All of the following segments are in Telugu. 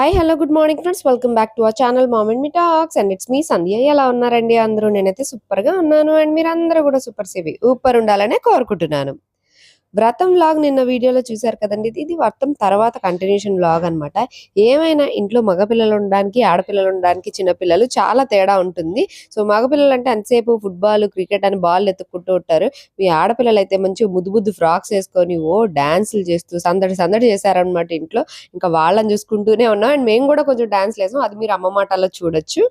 Hi hello good morning friends, welcome back to our channel mom and me talks and it's me Sandhya. ఎలా ఉన్నారండి అందరూ? నేనైతే సూపర్ గా ఉన్నాను అండ్ మీరు అందరూ కూడా సూపర్ సేవి ఊపర్ ఉండాలనే కోరుకుంటున్నాను. వ్రతం వ్లాగ్ నిన్న వీడియోలో చూసారు కదండి. ఇది వ్రతం తర్వాత కంటిన్యూషన్ వ్లాగ్ అనమాట. ఏమైనా ఇంట్లో మగపిల్లలు ఉండడానికి ఆడపిల్లలు ఉండడానికి చిన్నపిల్లలు చాలా తేడా ఉంటుంది. సో మగపిల్లలు అంటే అంతసేపు ఫుట్బాల్ క్రికెట్ అని బాల్ ఎత్తుక్కుంటూ ఉంటారు. మీ ఆడపిల్లలు అయితే మంచి ముద్దు ముద్దు ఫ్రాక్స్ వేసుకొని డాన్సులు చేస్తూ సందడి సందడి చేశారనమాట ఇంట్లో. ఇంకా వాళ్ళని చూసుకుంటూనే ఉన్నాం అండ్ మేము కూడా కొంచెం డాన్స్ లేసాం. అది మీరు అమ్మ మాటల్లో చూడొచ్చు.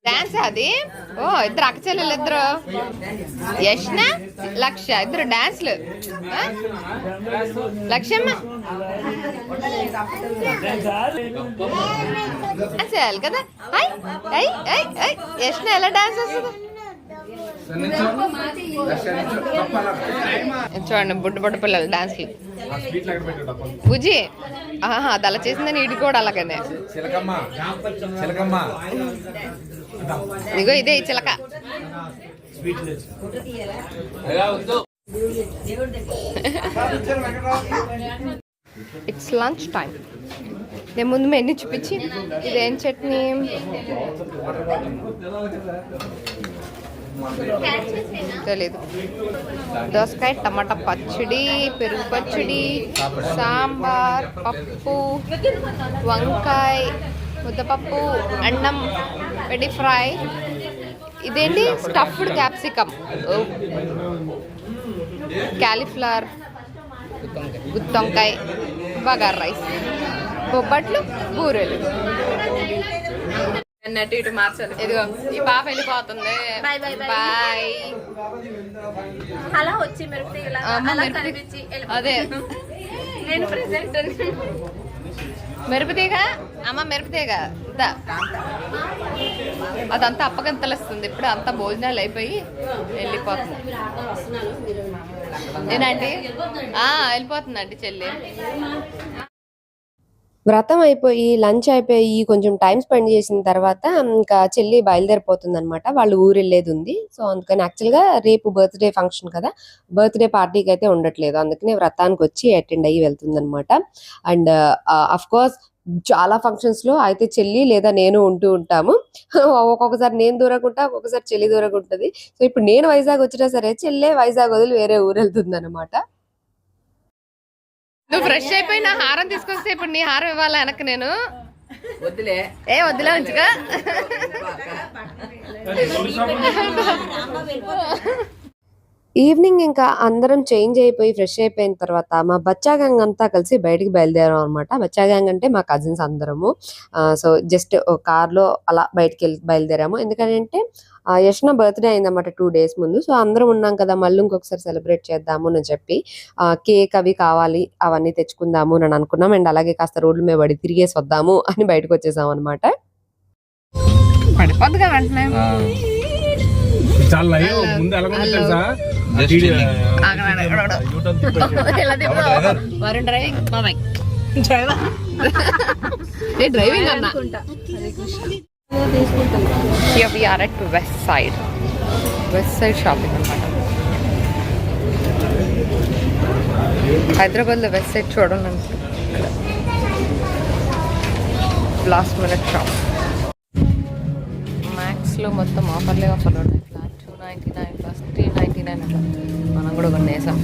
డాన్స్ అది ఇద్దరు అక్క చెల్లెలు ఇద్దరు యష్ణ లక్ష ఇద్దరు డాన్స్లు. లక్ష్యమ్మ డాన్స్ చేయాలి కదా. యష్ణ ఎలా డాన్స్ వస్తుంది చూడండి. బుడ్డ బుడ్డ పిల్లలు డాన్స్లు. బుజ్జి అది అలా చేసిందని ఇడి కూడా అలాగనే. ఇదిగో ఇదే చిలక. It's lunch time. నేను ముందు మెన్యూ చూపించి ఇదేం చట్నీ తెలీదు. దోసకాయ టమాటా పచ్చడి, పెరుగు పచ్చడి, సాంబార్, పప్పు, వంకాయ, ముద్దపప్పు, అన్నం, వెడి ఫ్రై. ఇదేంటి స్టఫ్డ్ క్యాప్సికమ్, క్యాలీఫ్లవర్, గుత్తొంకాయ, బగార్ రైస్, బొబ్బట్లు, బూరెలు. అన్నట్టు ఇటు మార్చాలి. ఇదిగో ఈ పాప వెళ్ళిపోతుంది. బాయ్. అలా వచ్చి అదే నేను ప్రెసెంట్ మెరుపుతీగా అమ్మ, మెరుపుతీగా అదంతా అప్పగంతలుస్తుంది. ఇప్పుడు అంతా భోజనాలు అయిపోయి వెళ్ళిపోతుంది. నేనండి వెళ్ళిపోతుందండి చెల్లి. వ్రతం అయిపోయి లంచ్ అయిపోయి కొంచెం టైం స్పెండ్ చేసిన తర్వాత ఇంకా చెల్లి బయలుదేరిపోతుంది అనమాట. వాళ్ళు ఊరు వెళ్ళేది ఉంది. సో అందుకని యాక్చువల్గా రేపు బర్త్డే ఫంక్షన్ కదా, బర్త్డే పార్టీకి అయితే ఉండట్లేదు. అందుకనే వ్రతానికి వచ్చి అటెండ్ అయ్యి వెళ్తుంది అనమాట. అండ్ అఫ్ కోర్స్ చాలా ఫంక్షన్స్ లో అయితే చెల్లి లేదా నేను ఉంటూ ఉంటాము. ఒక్కొక్కసారి నేను దూరంగా ఉంటా, ఒక్కొక్కసారి చెల్లి దూరంగా ఉంటుంది. సో ఇప్పుడు నేను వైజాగ్ వచ్చినా సరే చెల్లె వైజాగ్ వదిలి వేరే ఊరు వెళ్తుంది అనమాట. నువ్వు ఫ్రెష్ అయిపోయి నా హారం తీసుకొస్తే ఇప్పుడు నీ హారం ఇవ్వాలా వెనక్కి? నేను వద్దులే ఉంచుగా. ఈవినింగ్ ఇంకా అందరం చేంజ్ అయిపోయి ఫ్రెష్ అయిపోయిన తర్వాత మా బచ్చా గ్యాంగ్ అంతా కలిసి బయటికి బయలుదేరాం అనమాట. బచ్చా గ్యాంగ్ అంటే మా కజిన్స్ అందరము. సో జస్ట్ కార్లో అలా బయటికి బయలుదేరాము. ఎందుకంటే యష్ణ బర్త్డే అయిందన్నమాట 2 days ముందు. సో అందరం ఉన్నాం కదా, మళ్ళీ ఇంకొకసారి సెలబ్రేట్ చేద్దాము అని చెప్పి కేక్ అవి కావాలి అవన్నీ తెచ్చుకుందాము అని అనుకున్నాం. అండ్ అలాగే కాస్త రోడ్ల మీద పడి తిరిగేసి వద్దాము అని బయటకు వచ్చేసాం అనమాట. పడిపోద్దుగా వెంటనే డ్రైవింగ్ అనుకుంటా. Here we are at West Side shopping అనమాట. హైదరాబాద్ లో వెస్ట్ సైడ్ చూడండి. Last minute shop. మ్యాక్స్ లో మొత్తం ఆఫర్లు ఉన్నాయి. ఫ్లాట్ 299 ప్లస్ 399 అట్లా. మనం కూడా కొనేసాం.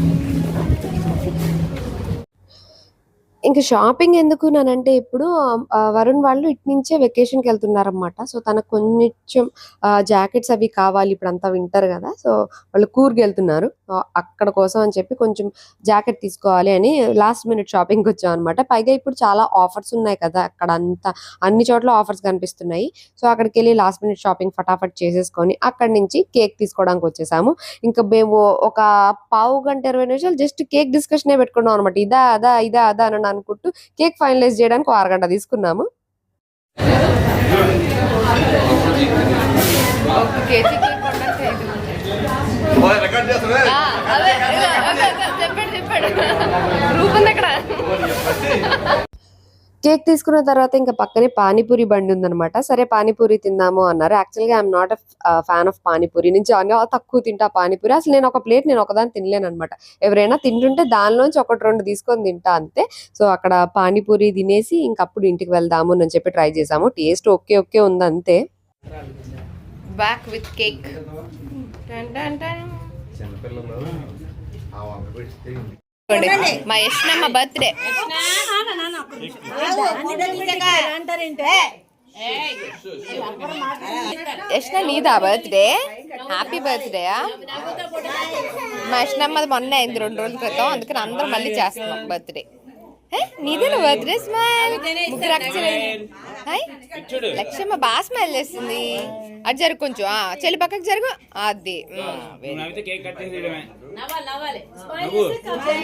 ఇంకా షాపింగ్ ఎందుకు నానంటే ఇప్పుడు వరుణ్ వాళ్ళు ఇటు నుంచే వెకేషన్కి వెళ్తున్నారనమాట. సో తనకు కొంచెం జాకెట్స్ అవి కావాలి. ఇప్పుడు అంతా వింటర్ కదా, సో వాళ్ళు కూర్కి వెళ్తున్నారు. అక్కడ కోసం అని చెప్పి కొంచెం జాకెట్ తీసుకోవాలి అని లాస్ట్ మినిట్ షాపింగ్కి వచ్చాం అనమాట. పైగా ఇప్పుడు చాలా ఆఫర్స్ ఉన్నాయి కదా, అక్కడ అంతా అన్ని చోట్ల ఆఫర్స్ కనిపిస్తున్నాయి. సో అక్కడికి వెళ్ళి లాస్ట్ మినిట్ షాపింగ్ ఫటాఫట్ చేసేసుకొని అక్కడి నుంచి కేక్ తీసుకోవడానికి వచ్చేసాము. ఇంకా మేము ఒక 15-20 నిమిషాలు జస్ట్ కేక్ డిస్కషనే పెట్టుకున్నాం అనమాట. ఇదా అదా ఇదా అదా అని అనుకుంటూ కేక్ ఫైనలైజ్ చేయడానికి 1 అరగంట తీసుకున్నాము. కేక్ తీసుకున్న తర్వాత ఇంకా పక్కనే పానీపూరి బండి ఉందనమాట. సరే పానీపూరి తిందాము అన్నారు. యాక్చువల్‌గా I'm not fan of panipuri. నేను చాలా తక్కువ తింటా పానీపూరి. అసలు నేను ఒక ప్లేట్ నేను ఒకదాన్ని తినలేననమాట. ఎవరైనా తింటుంటే దానిలోంచి 1, 2 తీసుకొని తింటా అంతే. సో అక్కడ పానీపూరి తినేసి ఇంకప్పుడు ఇంటికి వెళ్దాము అని చెప్పి ట్రై చేసాము. టేస్ట్ ఓకే ఓకే ఉంది అంతే. Back with cake. మా యష్నమ్మ బర్త్డే. యష్న నీదా బర్త్డే? Happy birthday. మా యష్నమ్మది మొన్న అయింది 2 రోజుల క్రితం, అందుకని అందరం మళ్ళీ చేస్తున్నాం బర్త్డే. నీదేనా బర్త్డే? స్మైల్. ముగ్గురు హాయ్ లక్ష్యమ్మ బాగా స్మైల్ చేస్తుంది. అది జరుగు కొంచెం, చెల్లి పక్కకి జరుగు. అది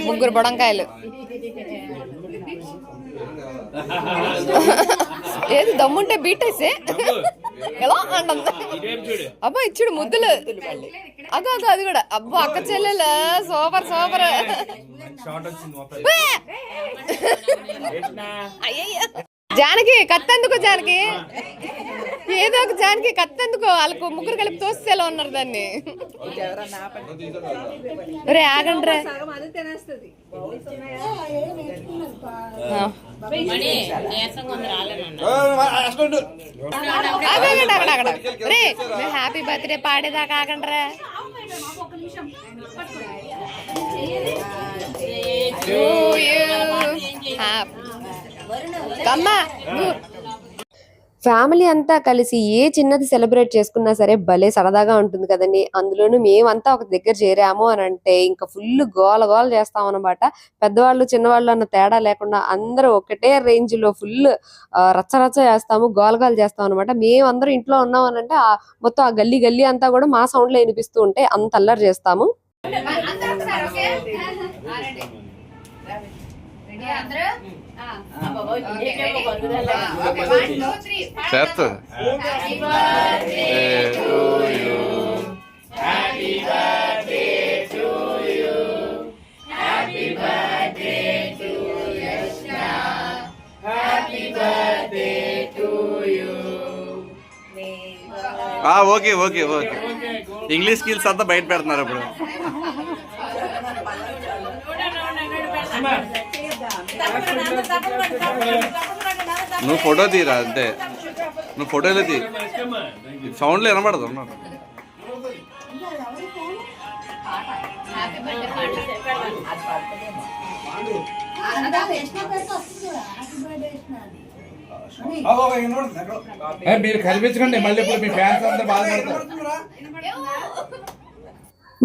ముగ్గురు బొడంకాయలు. ఏది దమ్ముంటే బీట్ వేసే ఎలా అంటుంది. అబ్బా ఇచ్చుడు ముద్దులు. అగో అగో అది కూడా. అబ్బా అక్క చెల్లెలు సూపర్ సూపర్. అయ్యయ్య జానకి కత్తెందుకు? జానకి ఏదో ఒక జానకి కత్తెందుకు? వాళ్ళకు ముగ్గురు కలిపి తోసేలా ఉన్నారు దాన్ని. రే ఆగండి రే. రే హ్యాపీ బర్త్డే పాడేదాకా ఆగండి రా. ఫ్యామిలీ అంతా కలిసి ఏ చిన్నది సెలబ్రేట్ చేసుకున్నా సరే భలే సరదాగా ఉంటుంది కదండి. అందులోనూ మేమంతా ఒక దగ్గర చేరాము అని అంటే ఇంకా ఫుల్ గోల గోల చేస్తాం అనమాట. పెద్దవాళ్ళు చిన్నవాళ్ళు అన్న తేడా లేకుండా అందరూ ఒకటే రేంజ్ లో ఫుల్ రచ్చరచ్చ చేస్తాము, గోలగోల చేస్తాం అనమాట. మేమందరం ఇంట్లో ఉన్నాం అని అంటే మొత్తం ఆ గల్లీ గల్లీ అంతా కూడా మా సౌండ్ లో వినిపిస్తూ ఉంటే అంత అల్లరి చేస్తాము. Okay okay okay. English skills అంతా బయట పెడుతున్నారు ఇప్పుడు. నువ్వు ఫోటో తీరా అంతే. నువ్వు ఫోటోలో తీ, సౌండ్లో వినబడదు. మీరు కనిపించకండి, మళ్ళీ ఇప్పుడు మీ ఫ్యాన్స్ అందరూ బాధపడతారు.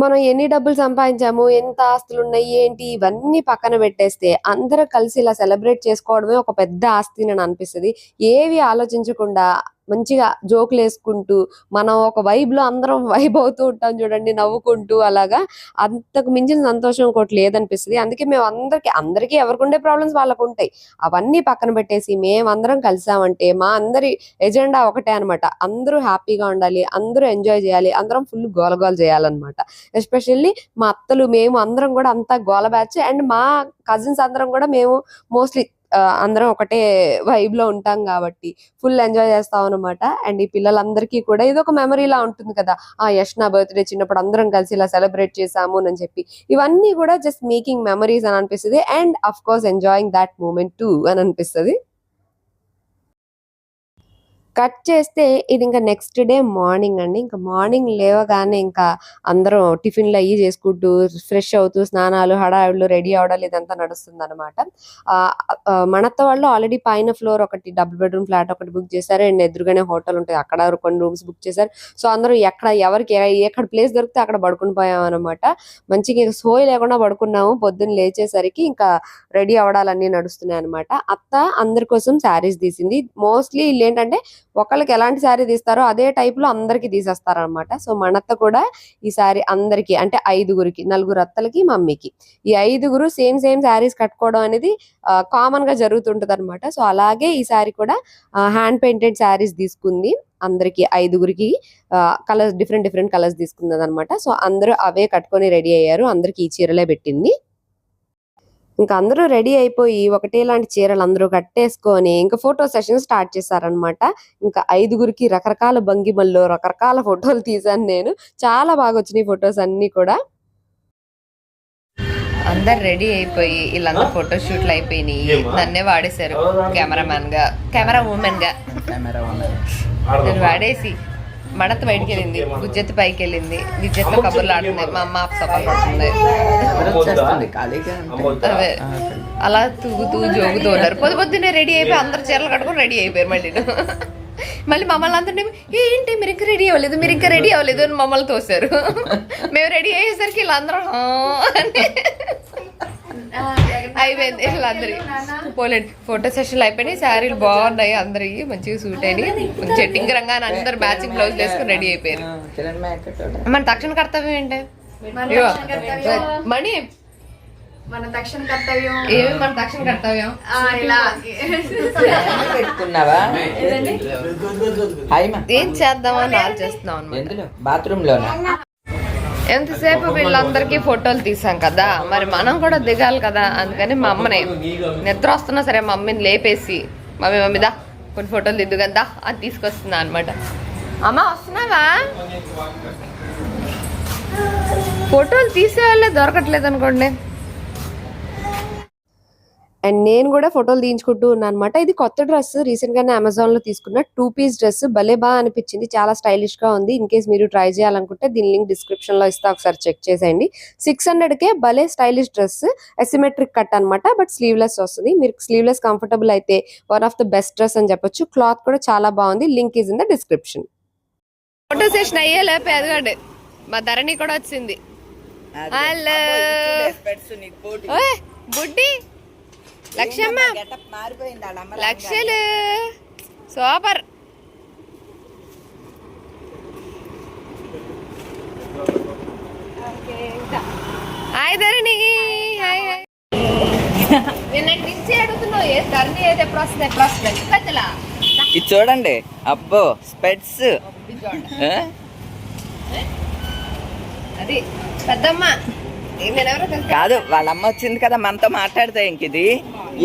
మనం ఎన్ని డబ్బులు సంపాదించాము, ఎంత ఆస్తులు ఉన్నాయి ఏంటి ఇవన్నీ పక్కన పెట్టేస్తే అందరూ కలిసి ఇలా సెలబ్రేట్ చేసుకోవడమే ఒక పెద్ద ఆస్తి అని అనిపిస్తుంది. ఏవి ఆలోచించకుండా మంచిగా జోకులు వేసుకుంటూ మనం ఒక వైబ్ లో అందరం వైబ్ అవుతూ ఉంటాం చూడండి, నవ్వుకుంటూ. అలాగా అంతకు మించిన సంతోషం ఇంకోటి లేదనిపిస్తుంది. అందుకే మేము అందరికీ ఎవరికి ఉండే ప్రాబ్లమ్స్ వాళ్ళకు ఉంటాయి. అవన్నీ పక్కన పెట్టేసి మేమందరం కలిసామంటే మా అందరి ఎజెండా ఒకటే అనమాట. అందరూ హ్యాపీగా ఉండాలి, అందరూ ఎంజాయ్ చేయాలి, అందరం ఫుల్ గోలగోల చేయాలన్నమాట. ఎస్పెషల్లీ మా అత్తలు మేము అందరం కూడా అంతా గోల బ్యాచ్. అండ్ మా కజిన్స్ అందరం కూడా మేము మోస్ట్లీ అందరం ఒకటే వైబ్ లో ఉంటాం కాబట్టి ఫుల్ ఎంజాయ్ చేస్తాం అనమాట. అండ్ ఈ పిల్లలందరికీ కూడా ఇది ఒక మెమరీ లా ఉంటుంది కదా, యష్నా బర్త్డే చిన్నప్పుడు అందరం కలిసి ఇలా సెలబ్రేట్ చేసాము అని చెప్పి. ఇవన్నీ కూడా జస్ట్ మేకింగ్ మెమరీస్ అని అనిపిస్తుంది. And of course enjoying that moment too అని అనిపిస్తుంది. కట్ చేస్తే ఇది ఇంకా నెక్స్ట్ డే మార్నింగ్ అండి. ఇంకా మార్నింగ్ లేవగానే ఇంకా అందరం టిఫిన్లు అయ్యి చేసుకుంటూ ఫ్రెష్ అవుతూ స్నానాలు హడావిడులు రెడీ అవడాలు ఇదంతా నడుస్తుంది అనమాట. మనత్త వాళ్ళు ఆల్రెడీ పైన ఫ్లోర్ ఒకటి డబుల్ బెడ్రూమ్ ఫ్లాట్ ఒకటి బుక్ చేశారు. అండ్ ఎదురుగానే హోటల్ ఉంటుంది, అక్కడ కొన్ని రూమ్స్ బుక్ చేశారు. సో అందరూ ఎవరికి ఎక్కడ ప్లేస్ దొరికితే అక్కడ పడుకుని పోయాం అనమాట. మంచిగా సోయి లేకుండా పడుకున్నాము. పొద్దున్న లేచేసరికి ఇంకా రెడీ అవడాలన్నీ నడుస్తున్నాయి అనమాట. అత్త అందరి కోసం శారీస్ తీసింది. మోస్ట్లీ వీళ్ళు ఏంటంటే ఒకళ్ళకి ఎలాంటి శారీ తీస్తారో అదే టైప్ లో అందరికి తీసేస్తారు అనమాట. సో మనత్త కూడా ఈ శారీ అందరికి అంటే 5గురికి, 4 అత్తలకి మమ్మీకి ఈ 5గురు సేమ్ శారీస్ కట్టుకోవడం అనేది కామన్ గా జరుగుతుంటది అనమాట. సో అలాగే ఈ శారీ కూడా హ్యాండ్ పెయింటెడ్ శారీస్ తీసుకుంది. అందరికి 5గురికి కలర్స్ డిఫరెంట్ కలర్స్ తీసుకున్నది అనమాట. సో అందరూ అవే కట్టుకొని రెడీ అయ్యారు. అందరికి ఈ చీరలే పెట్టింది. ఇంకా అందరూ రెడీ అయిపోయి ఒకటేలాంటి చీరలు అందరూ కట్టేసుకొని ఇంకా ఫోటో సెషన్ స్టార్ట్ చేశారనమాట. ఇంకా 5గురికి రకరకాల భంగిమల్లో రకరకాల ఫోటోలు తీసాను నేను. చాలా బాగా వచ్చినాయి ఫొటోస్ అన్ని కూడా. అందరు రెడీ అయిపోయి వీళ్ళందరూ ఫోటో షూట్లు అయిపోయినాయి. నన్నే వాడేశారు కెమెరా ఉమెన్ గా నేను వాడేసి మడత బయటికి వెళ్ళింది, గుజ్జెత్తి పైకి వెళ్ళింది, గుజ్జెత్తో కబుర్లు ఆడుతుంది, మా అమ్మ సొప్పలు పడుతుంది. అదే అలా తూగుతూ జోగుతూ ఉన్నారు. పొద్దున్నే రెడీ అయిపోయి అందరు చీరలు కట్టుకుని రెడీ అయిపోయారు. మళ్ళీ మమ్మల్ని అందరినీ ఏంటి మీరు ఇంకా రెడీ అవ్వలేదు అని మమ్మల్ని తోసారు. మేము రెడీ అయ్యేసరికి వీళ్ళందరూ అయిపోయింది. వీళ్ళందరి పోలేండి ఫోటో సెషన్లు అయిపోయినాయి. శారీలు బాగున్నాయి, అందరికి మంచిగా సూట్ అయినాయి. చెట్టింగ్ రంగా అందరు మ్యాచింగ్ బ్లౌజ్ వేసుకుని రెడీ అయిపోయారు. మన తక్షణ కర్తవ్యం ఏంటి మణి? మన తక్షణ కర్తవ్యం ఏమి మన తక్షణ కర్తవ్యం? ఏం చేద్దామని ఆలోచిస్తున్నాం బాత్రూమ్ లో. ఎంతసేపు వీళ్ళందరికీ ఫోటోలు తీసాం కదా, మరి మనం కూడా దిగాలి కదా. అందుకని మా అమ్మని నిద్ర వస్తున్నా సరే మా మమ్మీని లేపేసి మమ్మీదా కొన్ని ఫోటోలు దిద్దు కదా అని తీసుకొస్తున్నా అనమాట. అమ్మ వస్తున్నావా? ఫోటోలు తీసే వాళ్ళే దొరకట్లేదు అనుకోండి. అండ్ నేను కూడా ఫోటోలు తీయించుకుంటూ ఉన్నాను అనమాట. ఇది కొత్త డ్రెస్, రీసెంట్ గానే అమెజాన్ లో తీసుకున్న 2 పీస్ డ్రెస్. భలే బాగా అనిపించింది, చాలా స్టైలిష్ గా ఉంది. ఇన్ కేస్ మీరు ట్రై చేయాలనుకుంటే దీని లింక్ డిస్క్రిప్షన్ లో ఇస్తా, ఒకసారి చెక్ చేసేయండి. 600కే భలే స్టైలిష్ డ్రెస్, అసిమెట్రిక్ కట్ అనమాట, బట్ స్లీవ్లెస్ వస్తుంది. మీరు స్లీవ్లెస్ కంఫర్టబుల్ అయితే one of the best dress అని చెప్పొచ్చు. క్లాత్ కూడా చాలా బాగుంది. Link is in the description. Photo session అయ్యేలేపే అదిగోండి మా ధరణి కూడా వచ్చింది. హలో బుడ్డి లక్ష్యమ్మ, లక్షలు super. Hi Dharani. Hi hi. నిన్నటి నుంచి అడుగుతున్నావు ఏ ధరణి ఏది ఎప్పుడు వస్తుంది పెద్దలా. ఇది చూడండి, అబ్బో స్పెట్స్. అది పెద్దమ్మ కాదు, వాళ్ళ అమ్మ వచ్చింది కదా మనతో మాట్లాడితే. ఇంక ఇది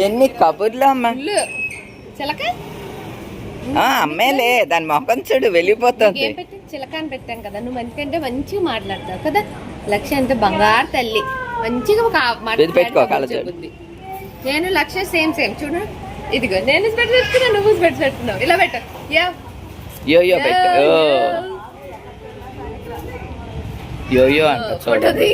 ఎన్ని కబుర్లు అమ్మ. చిలక అమ్మేలే, దాని మొఖం చూడు వెళ్ళిపోతుంది. చిలక అని పెట్టాం కదా, నువ్వు మంచిగా మంచిగా మాట్లాడతావు కదా. లక్ష్య అంటే బంగారు తల్లి, మంచిగా పెట్టుకోవాలి. నేను లక్ష్య సేమ్ చూడు. ఇదిగో నేను స్పెట్స్ పెట్టుకున్నా, నువ్వు స్పెట్స్ పెట్టుకున్నావు. ఇలా పెట్టు. యోయో పెట్టు, యోయో అంట చూడండి.